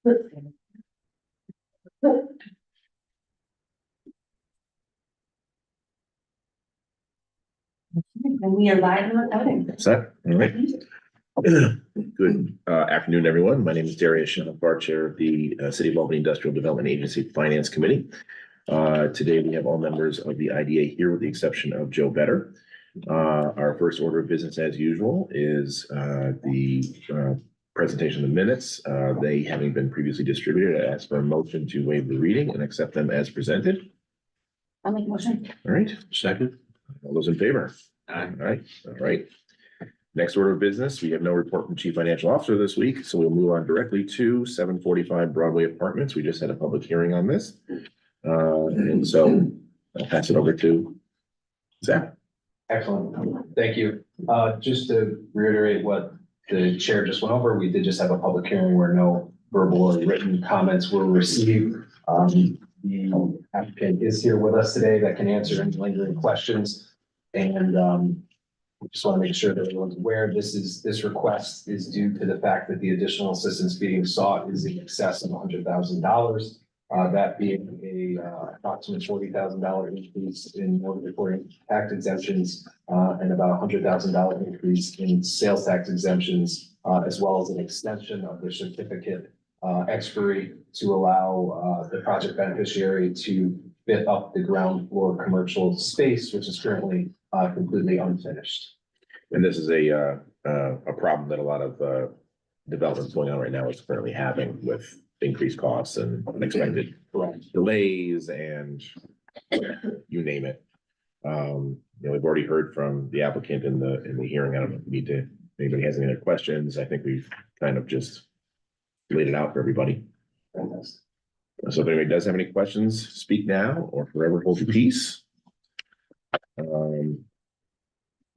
And we are live and recording. Set, all right. Good afternoon, everyone. My name is Darius Shanafar, Chair of the City of Albany Industrial Development Agency Finance Committee. Today, we have all members of the IDA here with the exception of Joe Better. Our first order of business, as usual, is the presentation of the minutes. They having been previously distributed, I ask for a motion to waive the reading and accept them as presented. I'll make a motion. All right, second. All those in favor? All right. Next order of business, we have no report from Chief Financial Officer this week, so we'll move on directly to 745 Broadway Apartments. We just had a public hearing on this. And so I'll pass it over to Zach. Excellent, thank you. Just to reiterate what the chair just went over, we did just have a public hearing where no verbal or written comments were received. The applicant is here with us today that can answer any lingering questions. And we just want to make sure that everyone's aware this request is due to the fact that the additional assistance being sought is in excess of $100,000. That being a approximate $40,000 increase in mortgage reporting tax exemptions and about $100,000 increase in sales tax exemptions, as well as an extension of the certificate expiry to allow the project beneficiary to fit up the ground floor commercial space, which is currently completely unfinished. And this is a problem that a lot of developments going on right now is currently having with increased costs and unexpected delays and you name it. We've already heard from the applicant in the hearing. I don't know if we need to, if anybody has any other questions. I think we've kind of just laid it out for everybody. Fantastic. So if anybody does have any questions, speak now or forever hold your peace. I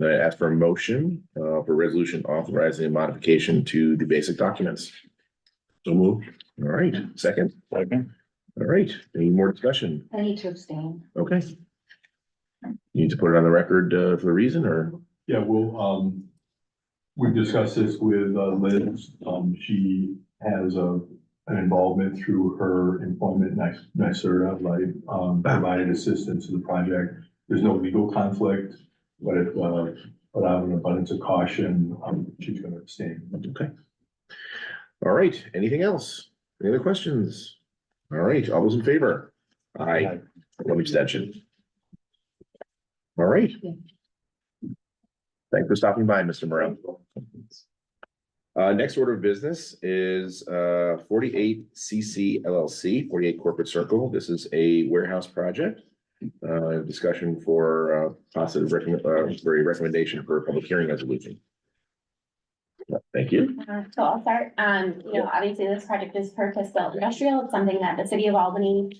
ask for a motion for resolution authorizing a modification to the basic documents. So moved. All right, second. All right, any more discussion? I need to abstain. Okay. You need to put it on the record for the reason or? Yeah, we've discussed this with Liz. She has an involvement through her employment NYSERDA, like provided assistance to the project. There's no legal conflict, but if but out of an abundance of caution, she's going to abstain. Okay. All right, anything else? Any other questions? All right, all those in favor? Aye. One abstention. All right. Thanks for stopping by, Mr. Morel. Next order of business is 48 CC LLC, 48 Corporate Circle. This is a warehouse project. Discussion for positive for a recommendation for a public hearing resolution. Thank you. So I'll start. Obviously this project is purpose-built industrial. It's something that the City of Albany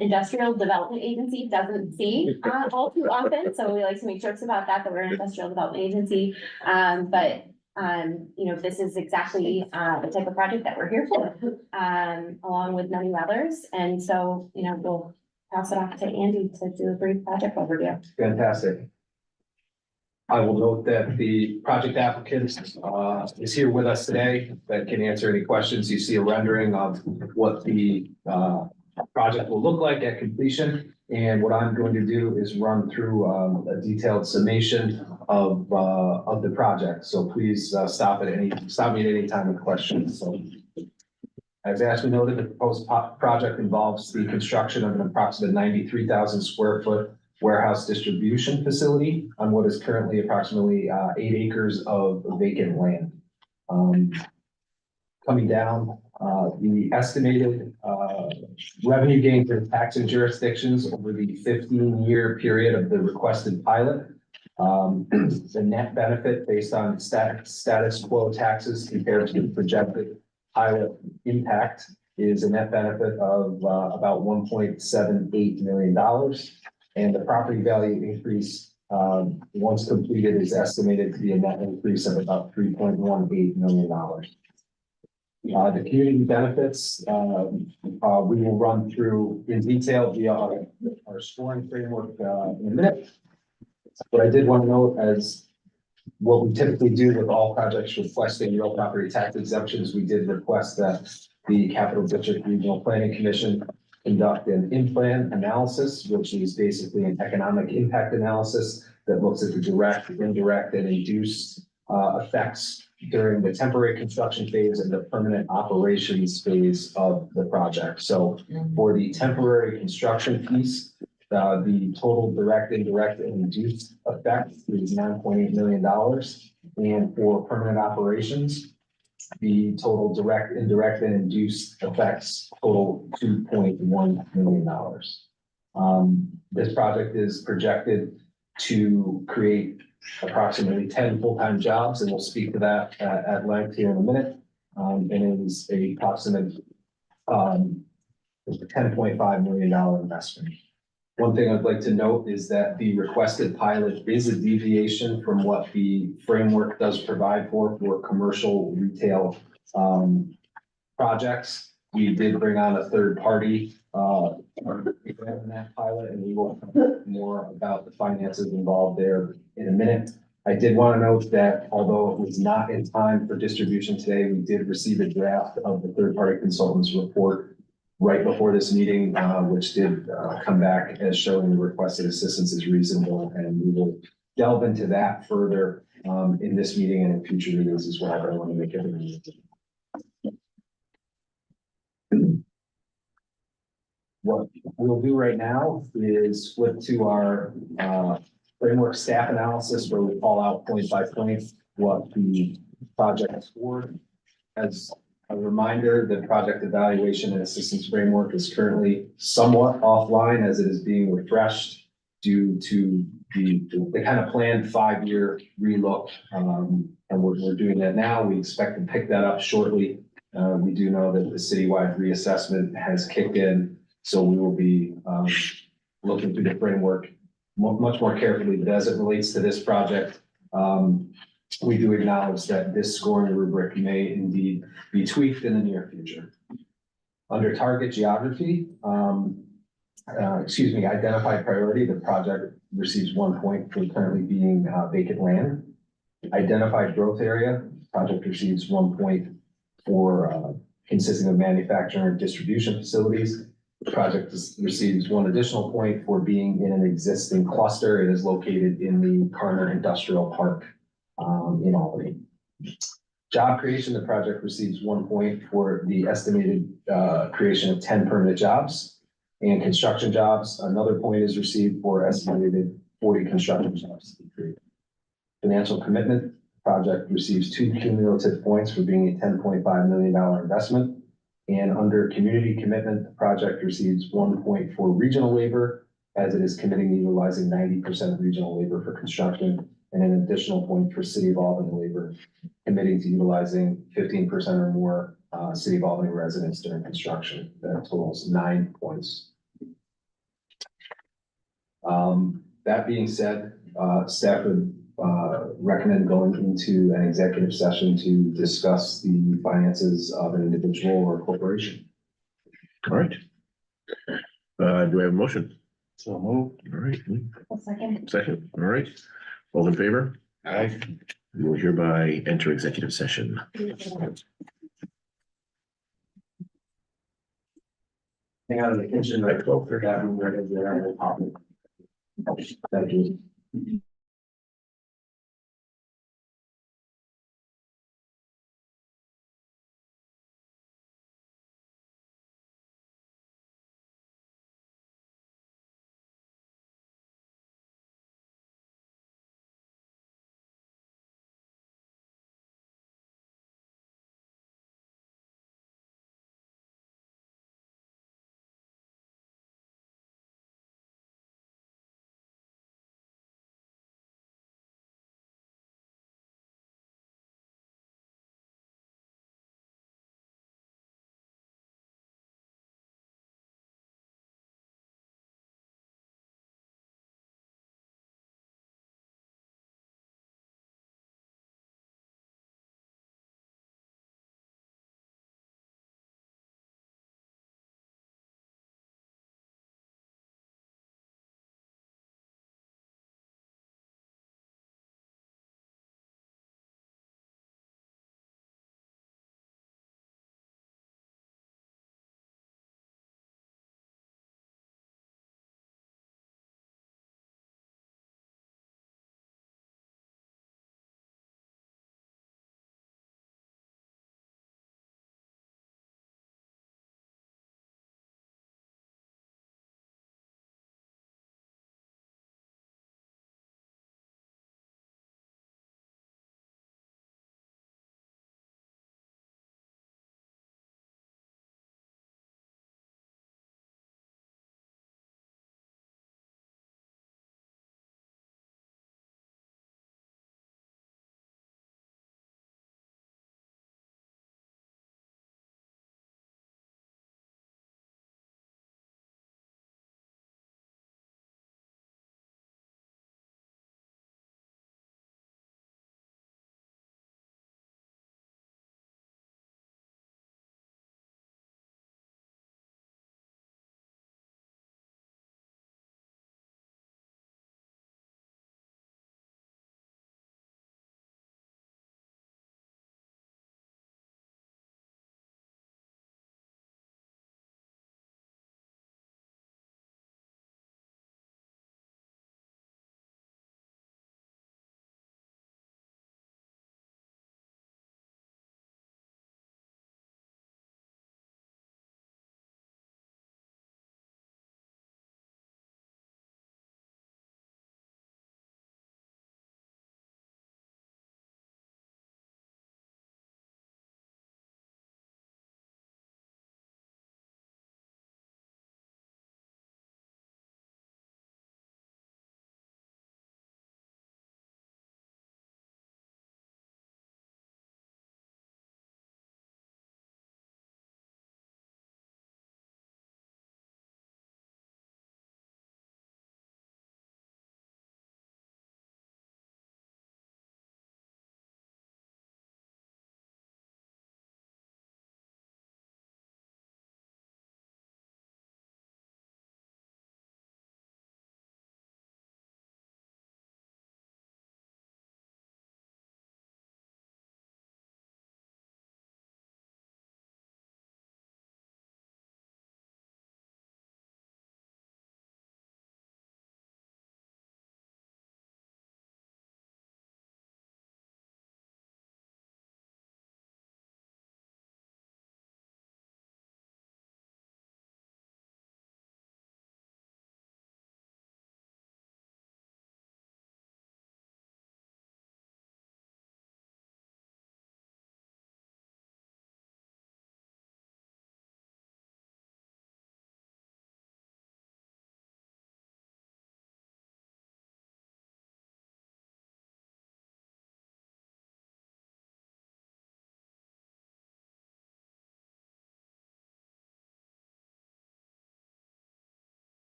Industrial Development Agency doesn't see all too often. So we like to make jokes about that we're an industrial development agency. This is exactly the type of project that we're here for, along with many others. And so, we'll pass it off to Andy to do a brief project overview. Fantastic. I will note that the project applicant is here with us today that can answer any questions. You see a rendering of what the project will look like at completion. And what I'm going to do is run through a detailed summation of the project. So please stop me at any time with questions. So as Ashley noted, the proposed project involves the construction of an approximate 93,000 square foot warehouse distribution facility on what is currently approximately 8 acres of vacant land. Coming down, the estimated revenue gain for taxing jurisdictions over the 15-year period of the requested pilot. The net benefit based on status quo taxes compared to the projected pilot impact is a net benefit of about $1.78 million. And the property value increase, once completed, is estimated to be a net increase of about $3.18 million. The community benefits, we will run through in detail via our scoring framework in a minute. What I did want to note, as what we typically do with all projects requesting real property tax exemptions, we did request that the Capital District Regional Planning Commission conduct an in-plan analysis, which is basically an economic impact analysis that looks at the direct, indirect, and induced effects during the temporary construction phase and the permanent operations phase of the project. So for the temporary construction piece, the total direct, indirect, and induced effect is $9.8 million. And for permanent operations, the total direct, indirect, and induced effects total $2.1 million. This project is projected to create approximately 10 full-time jobs, and we'll speak to that at length here in a minute. And it is a approximate $10.5 million investment. One thing I'd like to note is that the requested pilot is a deviation from what the framework does provide for commercial retail projects. We did bring on a third party in that pilot, and we will talk more about the finances involved there in a minute. I did want to note that although it was not in time for distribution today, we did receive a draft of the third party consultant's report right before this meeting, which did come back as showing the requested assistance is reasonable, and we will delve into that further in this meeting and in future meetings as well. But I want to make everything. What we'll do right now is flip to our framework staff analysis, where we call out point by point what the project is for. As a reminder, the project evaluation and assistance framework is currently somewhat offline as it is being refreshed due to the kind of planned 5-year relook. And we're doing that now. We expect to pick that up shortly. We do know that the citywide reassessment has kicked in, so we will be looking through the framework much more carefully. But as it relates to this project, we do acknowledge that this scoring rubric may indeed be tweaked in the near future. Under target geography, identified priority, the project receives 1 point for currently being vacant land. Identified growth area, project receives 1 point for consisting of manufacturing and distribution facilities. The project receives 1 additional point for being in an existing cluster. It is located in the Carter Industrial Park in Albany. Job creation, the project receives 1 point for the estimated creation of 10 permanent jobs. And construction jobs, another point is received for estimated 40 construction jobs to be created. Financial commitment, the project receives 2 cumulative points for being a $10.5 million investment. And under community commitment, the project receives 1 point for regional labor, as it is committing to utilizing 90% of regional labor for construction, and an additional point for City of Albany labor, committing to utilizing 15% or more City of Albany residents during construction. That totals 9 points. That being said, staff would recommend going into an executive session to discuss the finances of an individual or corporation. All right. Do I have a motion? So moved. All right. A second. Second. All right. All in favor? Aye. We will hereby enter executive session. Hang out in the kitchen, right? That room right over there, and we'll pop it. Thank you.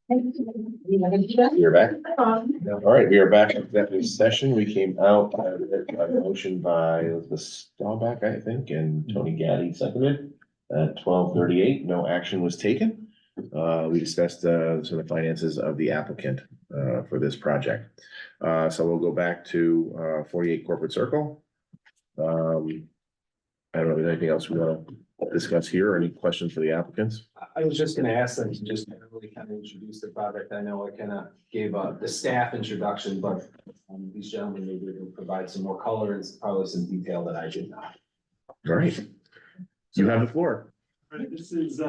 You're back. All right, we are back in executive session. We came out, a motion by Elizabeth Staubach, I think, and Tony Gaddy seconded at 12:38. No action was taken. We discussed, some of the finances of the applicant, for this project. So we'll go back to, 48 Corporate Circle. I don't know if there's anything else we want to discuss here, or any questions for the applicants? I was just gonna ask them to just really kind of introduce the project. I know I kind of gave the staff introduction, but these gentlemen maybe will provide some more color and probably some detail that I did not. All right. You have the floor. Right, this is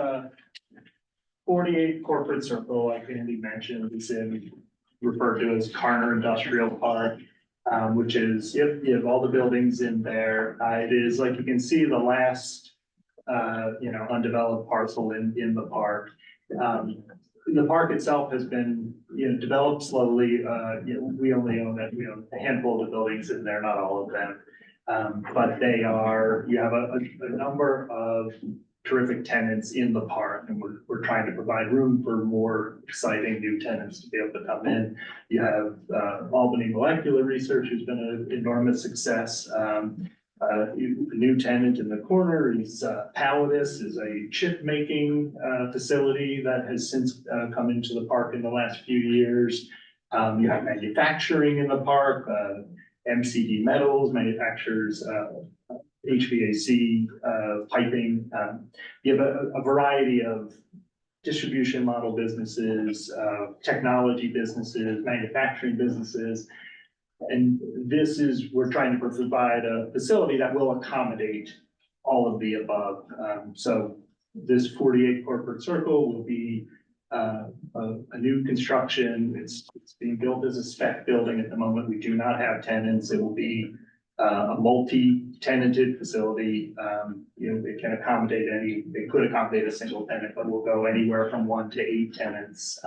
48 Corporate Circle, like Andy mentioned, it's referred to as Carner Industrial Park. Which is, you have all the buildings in there. It is, like you can see, the last undeveloped parcel in the park. The park itself has been, developed slowly. We only own a handful of the buildings in there, not all of them. But you have a number of terrific tenants in the park, and we're trying to provide room for more exciting new tenants to be able to come in. You have Albany Molecular Research, who's been an enormous success. A new tenant in the corner is Pallidus, is a chip making facility that has since come into the park in the last few years. You have manufacturing in the park. MCD Metals manufactures HVAC piping. You have a variety of distribution model businesses, technology businesses, manufacturing businesses. And we're trying to provide a facility that will accommodate all of the above. So this 48 Corporate Circle will be a new construction. It's being built as a spec building at the moment. We do not have tenants. It will be a multi-tenanted facility. They can accommodate they could accommodate a single tenant, but will go anywhere from 1 to 8 tenants.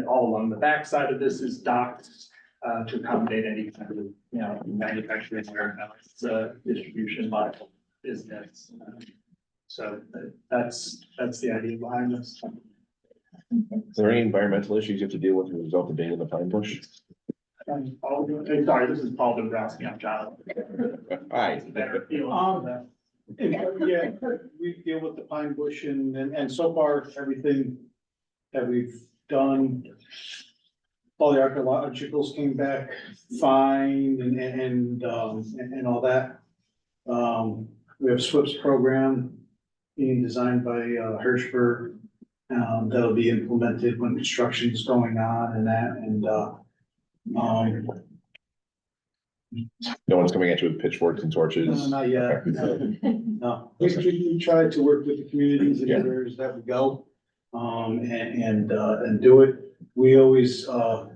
All along the backside of this is docks to accommodate any kind of, manufacturing warehouse, distribution model business. So that's the idea behind this. Is there any environmental issues you have to deal with as a result of being in the pine bush? Sorry, this is Paul Dombrowski, I'm John. Hi. Better feel on that. Yeah, we deal with the pine bush and so far, everything that we've done. All the archaeologicals came back fine and all that. We have SWIP's program being designed by Hirschberg. That'll be implemented when construction is going on and that No one's coming at you with pitchforks and torches? not yet. No, we try to work with the communities and areas that we go, and do it. We always, we're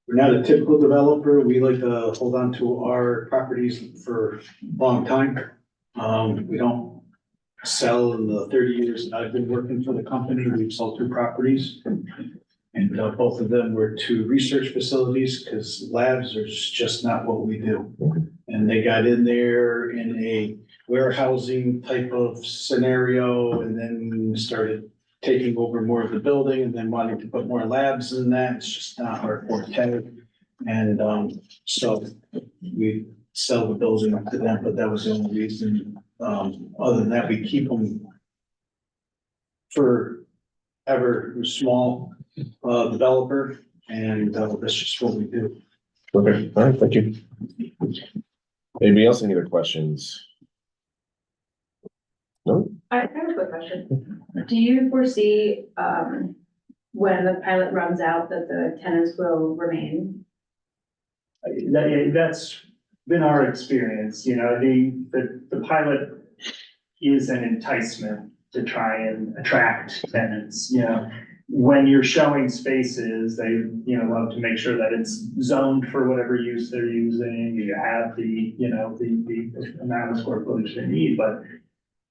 not a typical developer. We like to hold on to our properties for a long time. We don't sell in the 30 years that I've been working for the company. We've sold 2 properties. And both of them were to research facilities because labs are just not what we do. And they got in there in a warehousing type of scenario and then started taking over more of the building and then wanting to put more labs in that. It's just not our forte. And so we sell the building to them, but that was the only reason. Other than that, we keep them forever. We're small developer, and that's just what we do. Okay, all right, thank you. Anybody else, any other questions? No? I have a quick question. Do you foresee, when the pilot runs out, that the tenants will remain? That's been our experience, the pilot is an enticement to try and attract tenants, When you're showing spaces, they, love to make sure that it's zoned for whatever use they're using. You have the amount of square footage they need, but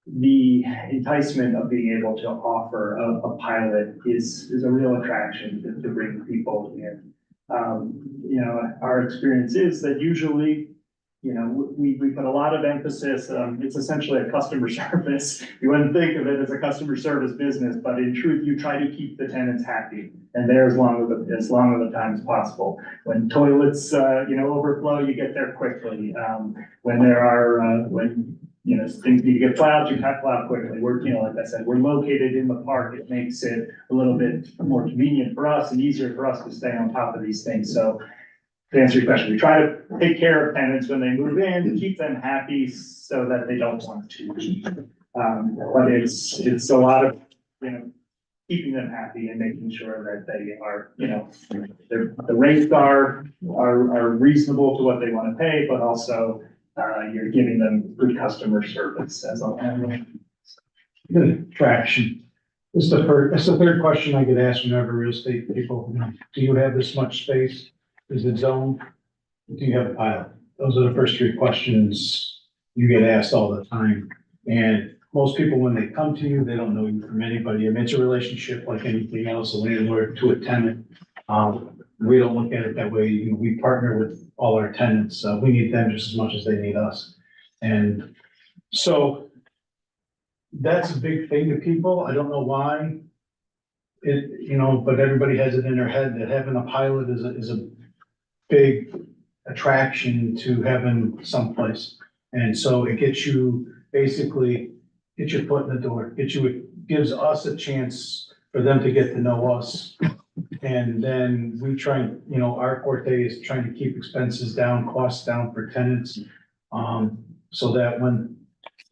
the enticement of being able to offer a pilot is a real attraction to bring people in. Our experience is that usually you know, we put a lot of emphasis, it's essentially a customer service. You wouldn't think of it as a customer service business, but in truth, you try to keep the tenants happy and there as long of the time as possible. When toilets, overflow, you get there quickly. When there are, things need to get plowed, you cut plow quickly. We're, like I said, we're located in the park. It makes it a little bit more convenient for us and easier for us to stay on top of these things. So to answer your question, we try to take care of tenants when they move in, keep them happy so that they don't want to leave. But it's a lot of, keeping them happy and making sure that they are, the rates are reasonable to what they want to pay, but also you're giving them good customer service as a landlord. Good traction. This is the third question I get asked whenever real estate people, do you have this much space? Is it zoned? Do you have a pilot? Those are the first three questions you get asked all the time. And most people, when they come to you, they don't know you from anybody. I mean, it's a relationship like anything else, a landlord to a tenant. We don't look at it that way. We partner with all our tenants. We need them just as much as they need us. And so that's a big thing to people. I don't know why. But everybody has it in their head that having a pilot is a big attraction to having someplace. And so it gets you, basically, get your foot in the door, it gives us a chance for them to get to know us. And then we try and, our forte is trying to keep expenses down, costs down for tenants. So that when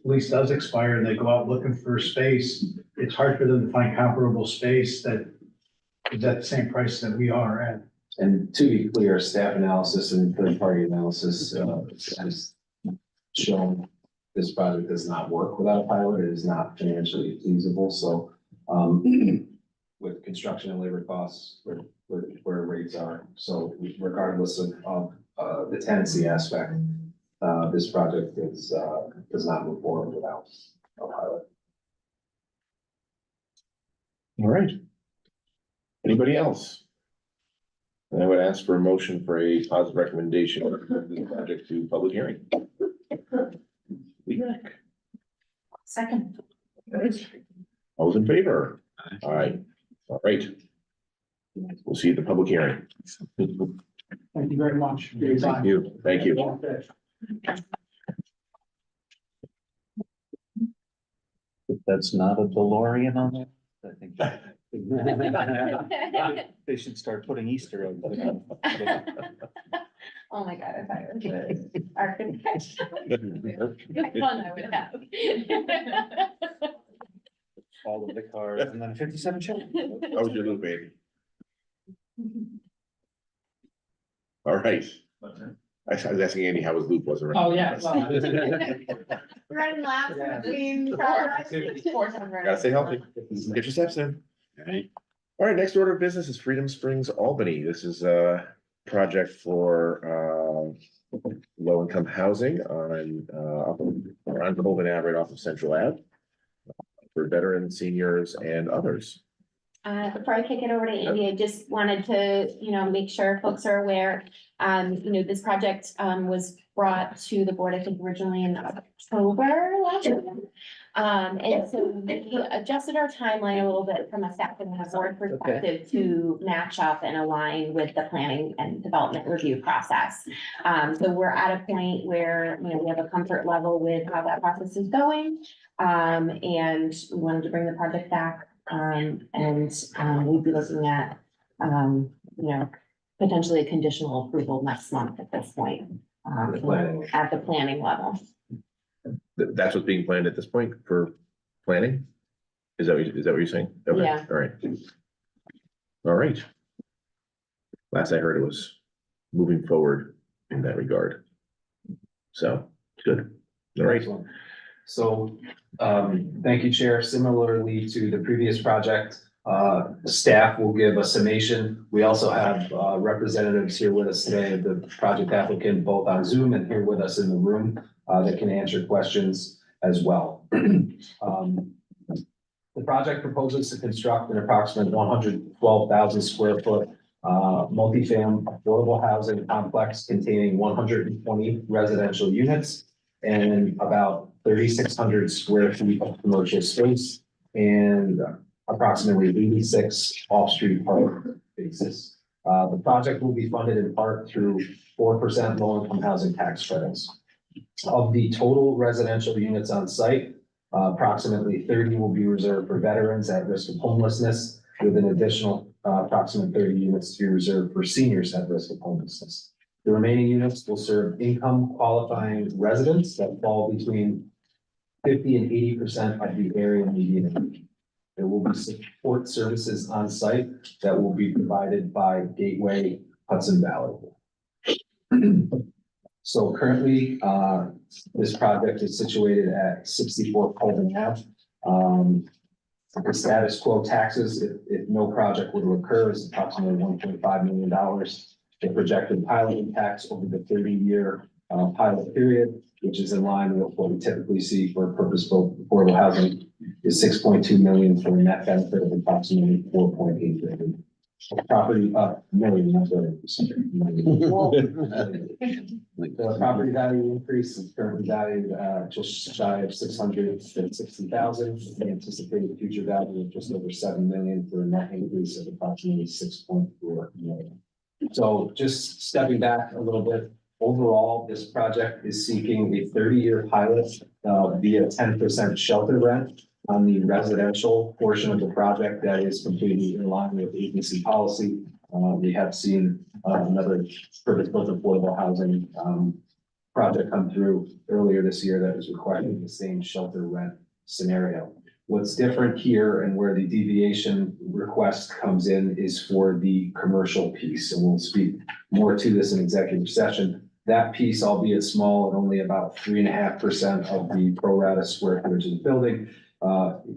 lease does expire and they go out looking for space, it's hard for them to find comparable space that is at the same price that we are at. And to be clear, staff analysis and third-party analysis has shown this project does not work without a pilot. It is not financially feasible. So with construction and labor costs, where rates are. So regardless of the tenancy aspect, this project does not move forward without a pilot. All right. Anybody else? And I would ask for a motion for a positive recommendation of this project to public hearing. Leland. Second. All those in favor? Aye. All right. We'll see you at the public hearing. Thank you very much. Thank you. Thank you. If that's not a DeLorean on there, I think they should start putting Easter eggs. Oh my God, if I was the architect. The fun I would have. All of the cars and then 57 children. That was your little baby. All right. I was asking Andy how his loop was around. Oh, yeah. Running laps Yeah. between cars. Gotta stay healthy. Get your steps in. All right, next order of business is Freedom Springs, Albany. This is a project for low-income housing on Colvin Ave, right off of Central Ave. For veterans, seniors, and others. Before I kick it over to Andy, I just wanted to, make sure folks are aware. This project was brought to the board, I think originally in October last year. And so we adjusted our timeline a little bit from a staff and a board perspective to match up and align with the planning and development review process. So we're at a point where, we have a comfort level with how that process is going. And we wanted to bring the project back. And we'd be looking at, potentially a conditional approval next month at this point. At the planning level. That's what's being planned at this point for planning? Is that what you're saying? Okay, Yeah. all right. All right. Last I heard it was moving forward in that regard. So, good. All right. Excellent. So, thank you, Chair. Similarly to the previous project, staff will give a summation. We also have representatives here with us today, the project applicant, both on Zoom and here with us in the room, that can answer questions as well. The project proposes to construct an approximate 112,000 square foot multifamily affordable housing complex containing 120 residential units and about 3,600 square feet of commercial space and approximately 86 off-street parking spaces. The project will be funded in part through 4% low-income housing tax credits. Of the total residential units on site, approximately 30 will be reserved for veterans at risk of homelessness, with an additional approximately 30 units to be reserved for seniors at risk of homelessness. The remaining units will serve income qualifying residents that fall between 50 and 80% of the area median income. There will be support services on site that will be provided by Gateway Hudson Valley. So currently, this project is situated at 64 Colvin Ave. The status quo taxes, if no project were to occur, is approximately $1.5 million. The projected pilot impacts over the 30-year pilot period, which is in line with what we typically see for purpose-built affordable housing, is $6.2 million for a net benefit of approximately $4.8 billion. Property, million, not billion. The property value increase is currently valued just shy of $660,000. The anticipated future value of just over $7 million for a net increase of approximately $6.4 million. So just stepping back a little bit, overall, this project is seeking a 30-year pilot via 10% shelter rent on the residential portion of the project that is completely in line with agency policy. We have seen another purpose-built affordable housing project come through earlier this year that was requiring the same shelter rent scenario. What's different here and where the deviation request comes in is for the commercial piece, and we'll speak more to this in executive session. That piece, albeit small at only about 3.5% of the pro rata square footage of the building,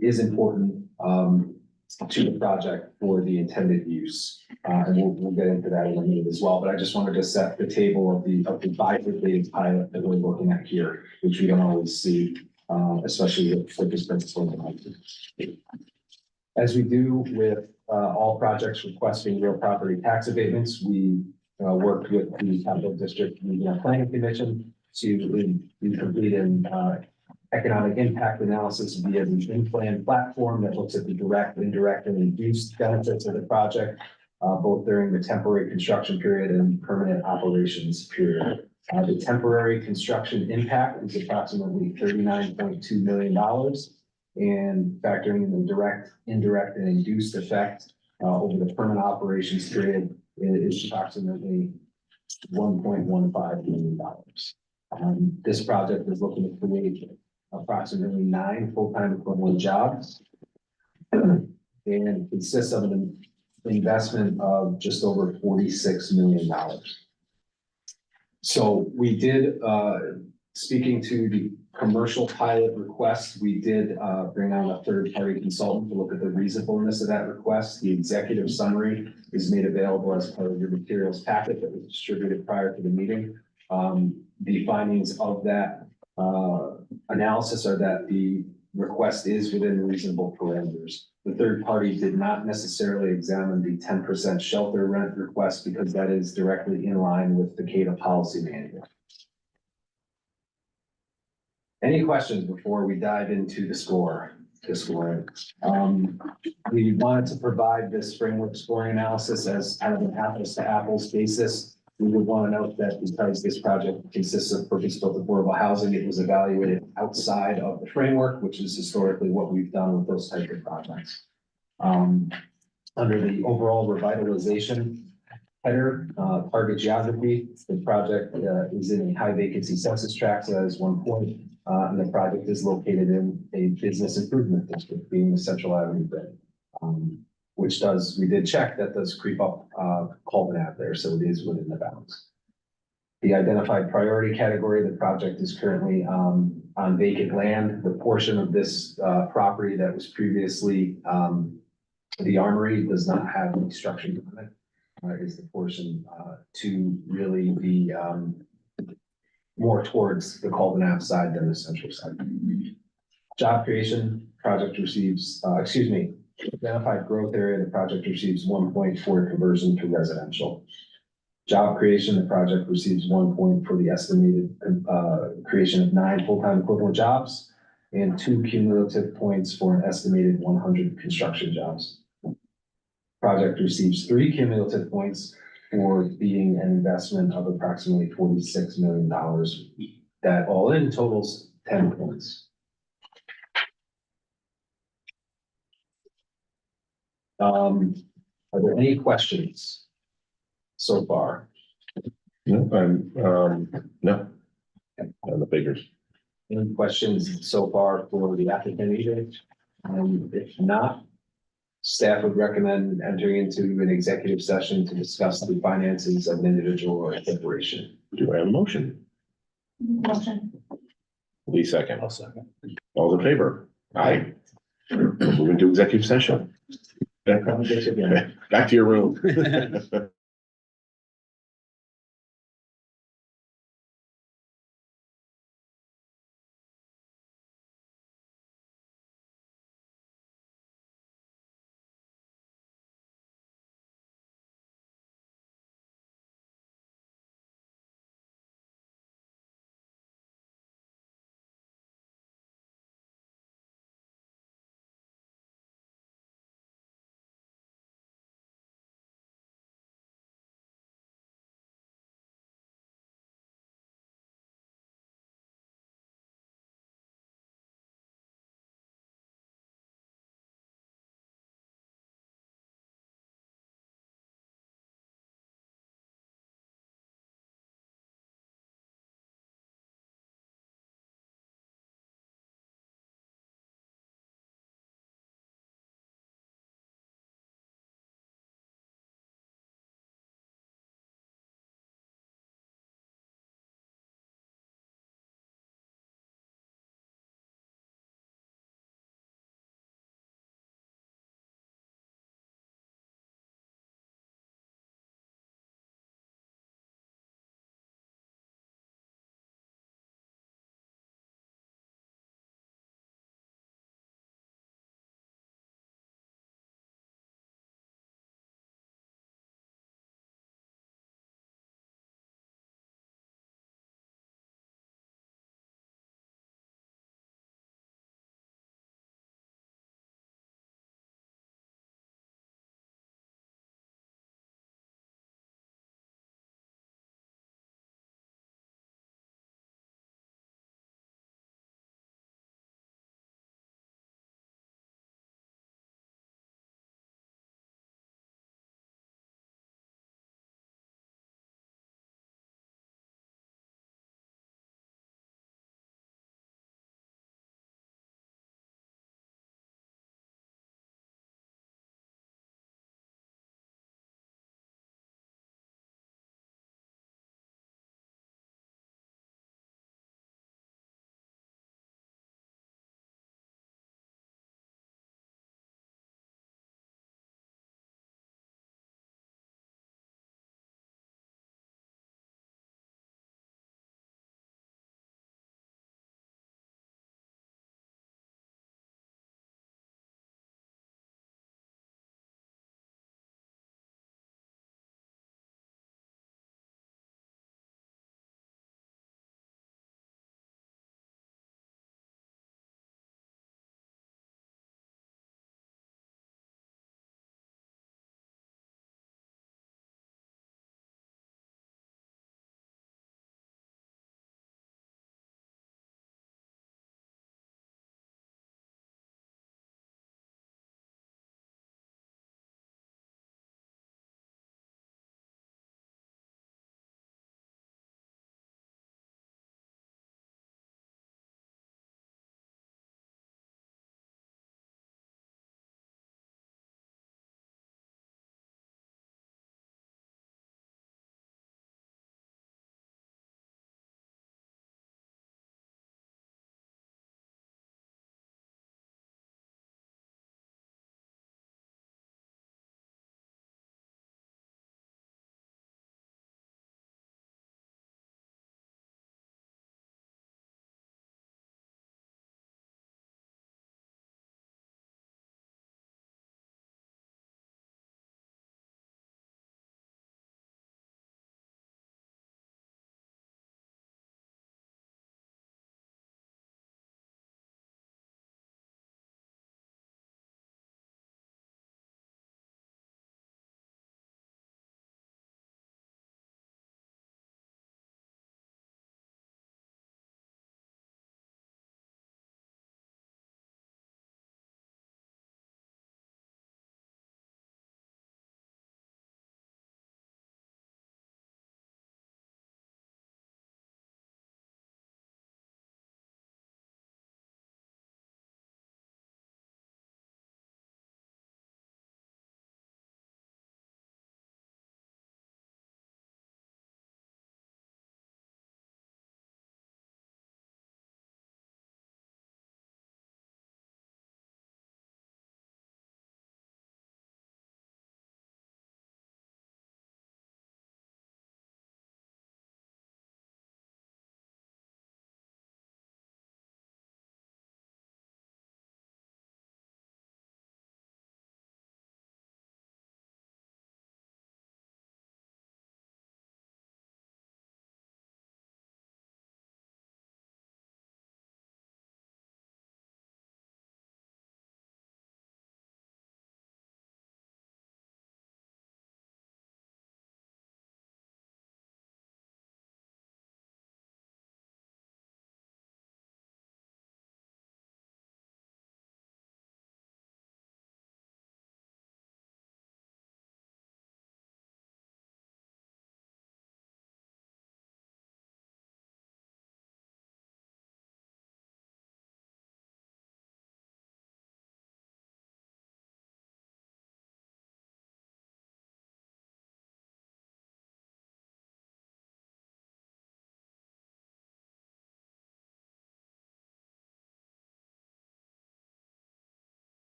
is important to the project for the intended use. And we'll get into that in a minute as well, but I just wanted to set the table of the bifurcated pilot that we're looking at here, which we don't always see, especially with this principle. As we do with all projects requesting real property tax abatements, we worked with the Capital District Regional Planning Commission to complete an economic impact analysis via the in-plan platform that looks at the direct, indirect, and induced benefits of the project, both during the temporary construction period and permanent operations period. The temporary construction impact is approximately $39.2 million, and factoring in the direct, indirect, and induced effect over the permanent operations period is approximately $1.15 million. This project is looking to create approximately 9 full-time equivalent jobs and consists of an investment of just over $46 million. So we did, speaking to the commercial pilot request, we did bring on a third-party consultant to look at the reasonableness of that request. The executive summary is made available as part of your materials packet that was distributed prior to the meeting. The findings of that analysis are that the request is within reasonable parameters. The third party did not necessarily examine the 10% shelter rent request because that is directly in line with the CADA policy manual. Any questions before we dive into the scoring? We wanted to provide this framework scoring analysis as kind of an apples to apples basis. We would want to note that because this project consists of purpose-built affordable housing, it was evaluated outside of the framework, which is historically what we've done with those types of projects. Under the overall revitalization header, target geography, the project is in a high vacancy census tract, so that is one point. And the project is located in a business improvement district, being the Central Avenue bid. Which we did check, that does creep up Colvin Ave there, so it is within the bounds. The identified priority category, the project is currently on vacant land. The portion of this property that was previously the armory does not have any structure on it. Is the portion to really be more towards the Colvin Ave side than the central side. Job creation project receives, Identified growth area, the project receives 1 point for conversion to residential. Job creation, the project receives 1 point for the estimated creation of 9 full-time equivalent jobs and 2 cumulative points for an estimated 100 construction jobs. Project receives 3 cumulative points for being an investment of approximately $46 million. That all in totals 10 points. Are there any questions so far? No, no. On the figures. Any questions so far for the applicant either? If not, staff would recommend entering into an executive session to discuss the finances of an individual or a corporation. Do I have a motion? Motion. Lee second. I'll second. All in favor? Aye. Moving to executive session. Back to your room.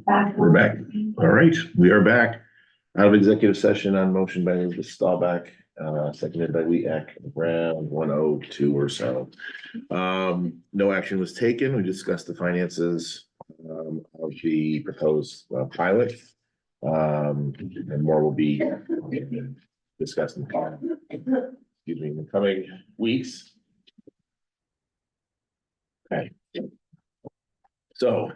Back. We're back. All right, we are back out of executive session on motion by Elizabeth Stahlback, seconded by Lee Eck, around 1:02 or so. No action was taken. We discussed the finances of the proposed pilot. And more will be discussed in the coming weeks. Okay. So,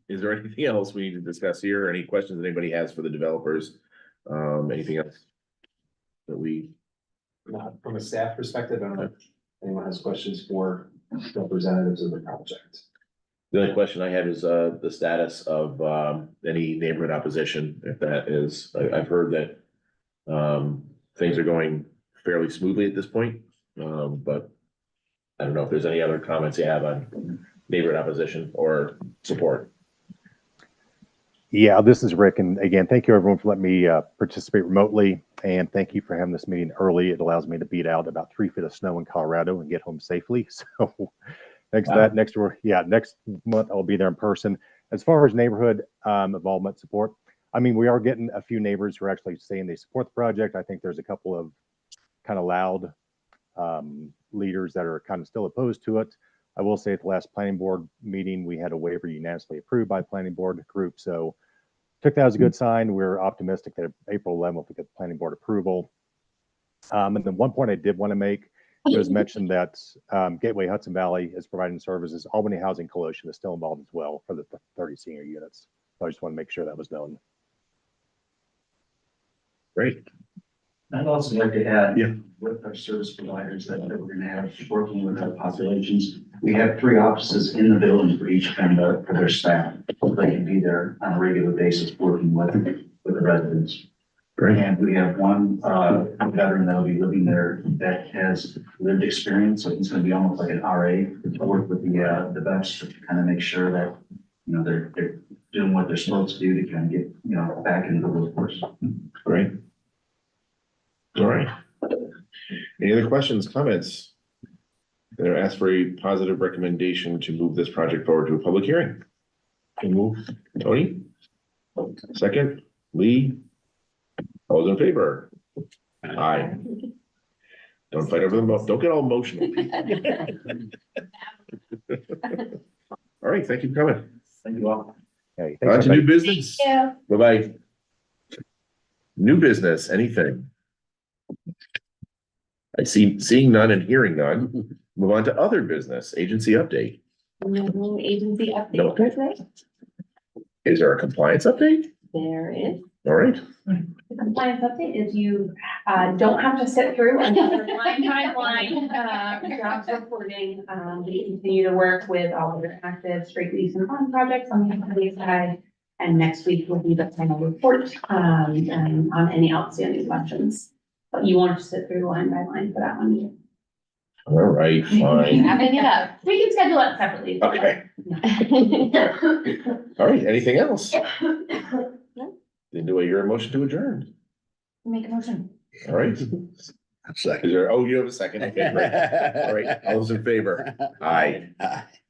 is there anything else we need to discuss here? Any questions that anybody has for the developers? Anything else that we? Not from a staff perspective, I don't know if anyone has questions for representatives of the project. The only question I had is, the status of, any neighborhood opposition, if that is, I've heard that, things are going fairly smoothly at this point, but I don't know if there's any other comments you have on neighborhood opposition or support. Yeah, this is Rick. And again, thank you everyone for letting me participate remotely. And thank you for having this meeting early. It allows me to beat out about 3 feet of snow in Colorado and get home safely. So next month I'll be there in person. As far as neighborhood involvement support, I mean, we are getting a few neighbors who are actually saying they support the project. I think there's a couple of kind of loud leaders that are kind of still opposed to it. I will say at the last planning board meeting, we had a waiver unanimously approved by the planning board group. So took that as a good sign. We're optimistic that April 11th we get the planning board approval. And then one point I did want to make, it was mentioned that Gateway Hudson Valley is providing services. Albany Housing Coalition is still involved as well for the 30 senior units. So I just want to make sure that was known. Great. I'd also like to add, Yeah. with our service providers that we're gonna have working with our populations, we have 3 offices in the building for each kind of, for their staff. So they can be there on a regular basis working with the residents. Great. And we have one veteran that'll be living there that has lived experience, so he's gonna be almost like an RA to work with the vets to kind of make sure that, you know, they're doing what they're supposed to do to kind of get, you know, back into the workforce. Great. All right. Any other questions, comments? They're asked for a positive recommendation to move this project forward to a public hearing. Can move. Tony? Second, Lee? All those in favor? Aye. Don't fight over the don't get all emotional. All right, thank you for coming. Thank you all. Okay, On thanks, to new everybody. business. Yeah. Bye-bye. New business, anything? I see, seeing none and hearing none. Move on to other business, agency update. No agency No. update for today. Is there a compliance update? There is. All right. The compliance update is you don't have to sit through another line by line jobs reporting. We continue to work with all of the active straight lease and bond projects on the utility side. And next week will be the final report and on any outstanding questions. But you won't sit through line by line for that one. All right, fine. Wrapping it up. We can schedule it separately. Okay. All right, anything else? Then do I hear a motion to adjourn? Make a motion. All right. Is there, oh, you have a second? Okay, great. All right, all those in favor? Aye.